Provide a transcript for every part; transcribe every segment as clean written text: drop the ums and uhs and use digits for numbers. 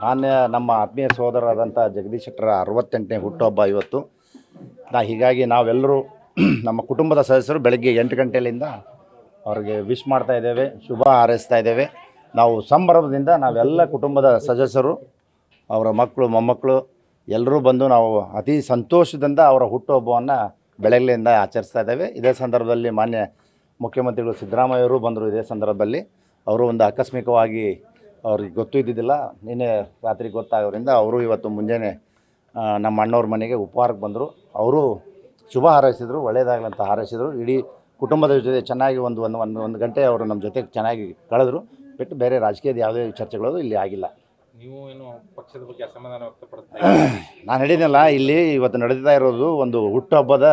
ಮಾನ್ಯ ನಮ್ಮ ಆತ್ಮೀಯ ಸಹೋದರರಾದಂಥ ಜಗದೀಶ್ ಶೆಟ್ಟರ 68ನೇ ಹುಟ್ಟುಹಬ್ಬ ಇವತ್ತು. ಹೀಗಾಗಿ ನಾವೆಲ್ಲರೂ ನಮ್ಮ ಕುಟುಂಬದ ಸದಸ್ಯರು ಬೆಳಗ್ಗೆ 8 ಗಂಟೆಯಿಂದ ಅವ್ರಿಗೆ ವಿಶ್ ಮಾಡ್ತಾ ಇದ್ದೇವೆ, ಶುಭ ಹಾರೈಸ್ತಾ ಇದ್ದೇವೆ. ನಾವು ಸಂಭ್ರಮದಿಂದ ನಾವೆಲ್ಲ ಕುಟುಂಬದ ಸದಸ್ಯರು, ಅವರ ಮಕ್ಕಳು ಮೊಮ್ಮಕ್ಕಳು ಎಲ್ಲರೂ ಬಂದು ನಾವು ಅತಿ ಸಂತೋಷದಿಂದ ಅವರ ಹುಟ್ಟುಹಬ್ಬವನ್ನು ಬೆಳಗ್ಗೆಯಿಂದ ಆಚರಿಸ್ತಾ ಇದ್ದೇವೆ. ಇದೇ ಸಂದರ್ಭದಲ್ಲಿ ಮಾನ್ಯ ಮುಖ್ಯಮಂತ್ರಿಗಳು ಸಿದ್ದರಾಮಯ್ಯವರು ಬಂದರು. ಇದೇ ಸಂದರ್ಭದಲ್ಲಿ ಅವರು ಒಂದು ಆಕಸ್ಮಿಕವಾಗಿ ಅವ್ರಿಗೆ ಗೊತ್ತೂ ಇದ್ದಿದ್ದಿಲ್ಲ, ನಿನ್ನೆ ರಾತ್ರಿ ಗೊತ್ತಾಗೋದ್ರಿಂದ ಅವರು ಇವತ್ತು ಮುಂಜಾನೆ ನಮ್ಮ ಅಣ್ಣವ್ರ ಮನೆಗೆ ಉಪಹಾರಕ್ಕೆ ಬಂದರು. ಅವರು ಶುಭ ಹಾರೈಸಿದರು, ಒಳ್ಳೆಯದಾಗಲಂತ ಹಾರೈಸಿದರು. ಇಡೀ ಕುಟುಂಬದ ಜೊತೆ ಚೆನ್ನಾಗಿ ಒಂದು ಗಂಟೆ ಅವರು ನಮ್ಮ ಜೊತೆಗೆ ಚೆನ್ನಾಗಿ ಕಳೆದರು. ಬಿಟ್ಟು ಬೇರೆ ರಾಜಕೀಯದ ಯಾವುದೇ ಚರ್ಚೆಗಳು ಇಲ್ಲಿ ಆಗಿಲ್ಲ. ನೀವು ಏನು ಪಕ್ಷದ ಬಗ್ಗೆ ಅಸಮಾಧಾನ ವ್ಯಕ್ತಪಡಿಸ್ತಾ ನಾನು ಹೇಳಿದ್ನಲ್ಲ, ಇಲ್ಲಿ ಇವತ್ತು ನಡೀತಾ ಇರೋದು ಒಂದು ಹುಟ್ಟುಹಬ್ಬದ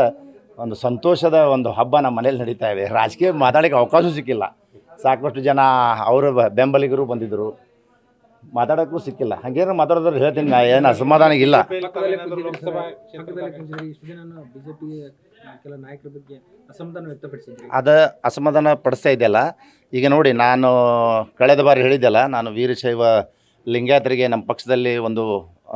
ಒಂದು ಸಂತೋಷದ ಒಂದು ಹಬ್ಬ ನಮ್ಮ ಮನೇಲಿ ನಡೀತಾ ಇದೆ. ರಾಜಕೀಯ ಮಾತಾಡೋಕ್ಕೆ ಅವಕಾಶ ಸಿಕ್ಕಿಲ್ಲ. ಸಾಕಷ್ಟು ಜನ ಅವರ ಬೆಂಬಲಿಗರು ಬಂದಿದ್ದರು, ಮಾತಾಡೋಕ್ಕೂ ಸಿಕ್ಕಿಲ್ಲ. ಹಾಗೇನು ಮಾತಾಡೋದ್ರೆ ಹೇಳ್ತೀನಿ, ನಾ ಏನು ಅಸಮಾಧಾನ ಇಲ್ಲ. ಅದು ಅಸಮಾಧಾನ ಪಡಿಸ್ತಾ ಇದೆಯಲ್ಲ. ಈಗ ನೋಡಿ, ನಾನು ಕಳೆದ ಬಾರಿ ಹೇಳಿದ್ದೆಲ್ಲ, ನಾನು ವೀರಶೈವ ಲಿಂಗಾಯತರಿಗೆ ನಮ್ಮ ಪಕ್ಷದಲ್ಲಿ ಒಂದು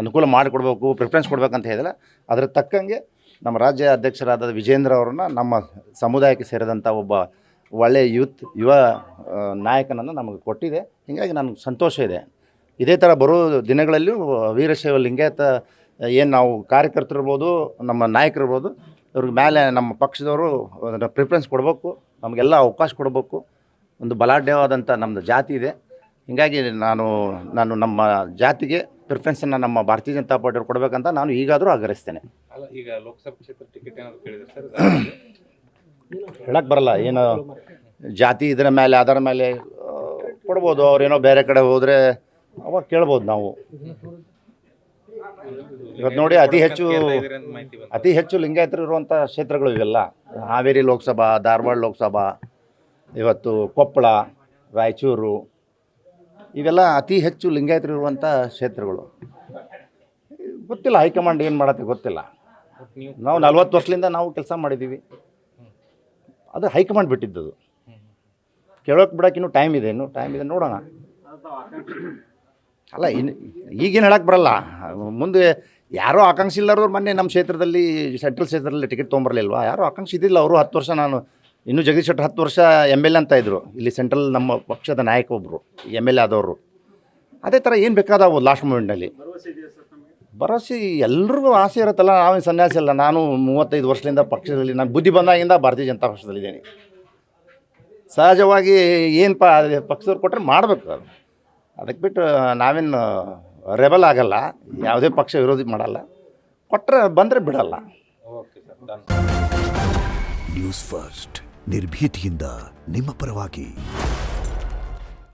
ಅನುಕೂಲ ಮಾಡಿಕೊಡ್ಬೇಕು, ಪ್ರಿಫರೆನ್ಸ್ ಕೊಡಬೇಕಂತ ಹೇಳಿದೆಲ್ಲ. ಅದರ ತಕ್ಕಂಗೆ ನಮ್ಮ ರಾಜ್ಯ ಅಧ್ಯಕ್ಷರಾದ ವಿಜೇಂದ್ರ ಅವರನ್ನ ನಮ್ಮ ಸಮುದಾಯಕ್ಕೆ ಸೇರಿದಂಥ ಒಬ್ಬ ಒಳ್ಳೆಯ ಯುವ ನಾಯಕನನ್ನು ನಮಗೆ ಕೊಟ್ಟಿದೆ. ಹೀಗಾಗಿ ನನಗೆ ಸಂತೋಷ ಇದೆ. ಇದೇ ಥರ ಬರೋ ದಿನಗಳಲ್ಲೂ ವೀರಶೈವ ಲಿಂಗಾಯತ ಏನು ನಾವು ಕಾರ್ಯಕರ್ತರಿರ್ಬೋದು, ನಮ್ಮ ನಾಯಕರಿರ್ಬೋದು, ಇವ್ರಿಗೆ ಮೇಲೆ ನಮ್ಮ ಪಕ್ಷದವರು ಪ್ರಿಫರೆನ್ಸ್ ಕೊಡಬೇಕು, ನಮಗೆಲ್ಲ ಅವಕಾಶ ಕೊಡಬೇಕು. ಒಂದು ಬಲಾಢ್ಯವಾದಂಥ ನಮ್ಮದು ಜಾತಿ ಇದೆ. ಹೀಗಾಗಿ ನಾನು ನಮ್ಮ ಜಾತಿಗೆ ಪ್ರಿಫರೆನ್ಸನ್ನು ನಮ್ಮ ಭಾರತೀಯ ಜನತಾ ಪಾರ್ಟಿಯವ್ರು ಕೊಡಬೇಕಂತ ನಾನು ಈಗಾದರೂ ಆಗ್ರಹಿಸ್ತೇನೆ. ಅಲ್ಲ, ಈಗ ಲೋಕಸಭಾ ಕ್ಷೇತ್ರ ಟಿಕೆಟ್ ಏನಾದರೂ ಕೇಳಿದ್ರೆ ಸರ್ ಹೇಳಕ್ಕೆ ಬರಲ್ಲ. ಏನು ಜಾತಿ ಇದರ ಮೇಲೆ ಅದರ ಮೇಲೆ ಕೊಡ್ಬೋದು. ಅವ್ರೇನೋ ಬೇರೆ ಕಡೆ ಹೋದರೆ ಅವಾಗ ಕೇಳ್ಬೋದು ನಾವು. ಇವತ್ತು ನೋಡಿ, ಅತಿ ಹೆಚ್ಚು ಲಿಂಗಾಯತರು ಇರುವಂಥ ಕ್ಷೇತ್ರಗಳು ಇವೆಲ್ಲ. ಹಾವೇರಿ ಲೋಕಸಭಾ, ಧಾರವಾಡ ಲೋಕಸಭಾ, ಇವತ್ತು ಕೊಪ್ಪಳ, ರಾಯಚೂರು, ಇವೆಲ್ಲ ಅತಿ ಹೆಚ್ಚು ಲಿಂಗಾಯತರು ಇರುವಂಥ ಕ್ಷೇತ್ರಗಳು. ಗೊತ್ತಿಲ್ಲ ಹೈಕಮಾಂಡ್ ಏನು ಮಾಡತ್ತೆ ಗೊತ್ತಿಲ್ಲ. ನಾವು 40 ವರ್ಷದಿಂದ ನಾವು ಕೆಲಸ ಮಾಡಿದ್ದೀವಿ. ಅದು ಹೈಕಮಾಂಡ್ ಬಿಟ್ಟಿದ್ದದು. ಕೇಳೋಕೆ ಬಿಡೋಕೆ ಇನ್ನೂ ಟೈಮ್ ಇದೆ ನೋಡೋಣ. ಅಲ್ಲ, ಈಗೇನು ಹೇಳಕ್ಕೆ ಬರಲ್ಲ. ಮುಂದೆ ಯಾರೋ ಆಕಾಂಕ್ಷಿ ಇಲ್ಲಾರವ್ರು ಮೊನ್ನೆ ನಮ್ಮ ಕ್ಷೇತ್ರದಲ್ಲಿ, ಸೆಂಟ್ರಲ್ ಕ್ಷೇತ್ರದಲ್ಲಿ ಟಿಕೆಟ್ ತೊಗೊಂಬರಲಿಲ್ವಾ? ಯಾರೋ ಆಕಾಂಕ್ಷಿ ಇದ್ದಿಲ್ಲ. ಅವರು 10 ವರ್ಷ, ನಾನು ಇನ್ನೂ ಜಗದೀಶ್ ಶೆಟ್ಟರ್ 10 ವರ್ಷ MLA ಅಂತ ಇದ್ದರು. ಇಲ್ಲಿ ಸೆಂಟ್ರಲ್ ನಮ್ಮ ಪಕ್ಷದ ನಾಯಕ ಒಬ್ಬರು MLA ಆದವರು. ಅದೇ ಥರ ಏನು ಬೇಕಾದವು ಲಾಸ್ಟ್ ಮೂಮೆಂಟ್ನಲ್ಲಿ ಭರವಸೆ ಎಲ್ರಿಗೂ ಆಸೆ ಇರುತ್ತಲ್ಲ. ನಾವೇನು ಸನ್ಯಾಸಿ ಅಲ್ಲ. ನಾನು 35 ವರ್ಷದಿಂದ ಪಕ್ಷದಲ್ಲಿ, ನಾನು ಬುದ್ಧಿ ಬಂದಾಗಿಂದ ಭಾರತೀಯ ಜನತಾ ಪಕ್ಷದಲ್ಲಿದ್ದೇನೆ. ಸಹಜವಾಗಿ ಏನಪ್ಪ ಪಕ್ಷದವ್ರು ಕೊಟ್ಟರೆ ಮಾಡಬೇಕು. ಅದಕ್ಕೆ ಬಿಟ್ಟು ನಾವೇನು ರೆಬಲ್ ಆಗಲ್ಲ, ಯಾವುದೇ ಪಕ್ಷ ವಿರೋಧಿ ಮಾಡಲ್ಲ. ಕೊಟ್ಟರೆ ಬಂದರೆ ಬಿಡಲ್ಲ. Okay sir. ನ್ಯೂಸ್ ಫಸ್ಟ್, ನಿರ್ಭೀತಿಯಿಂದ ನಿಮ್ಮ ಪರವಾಗಿ.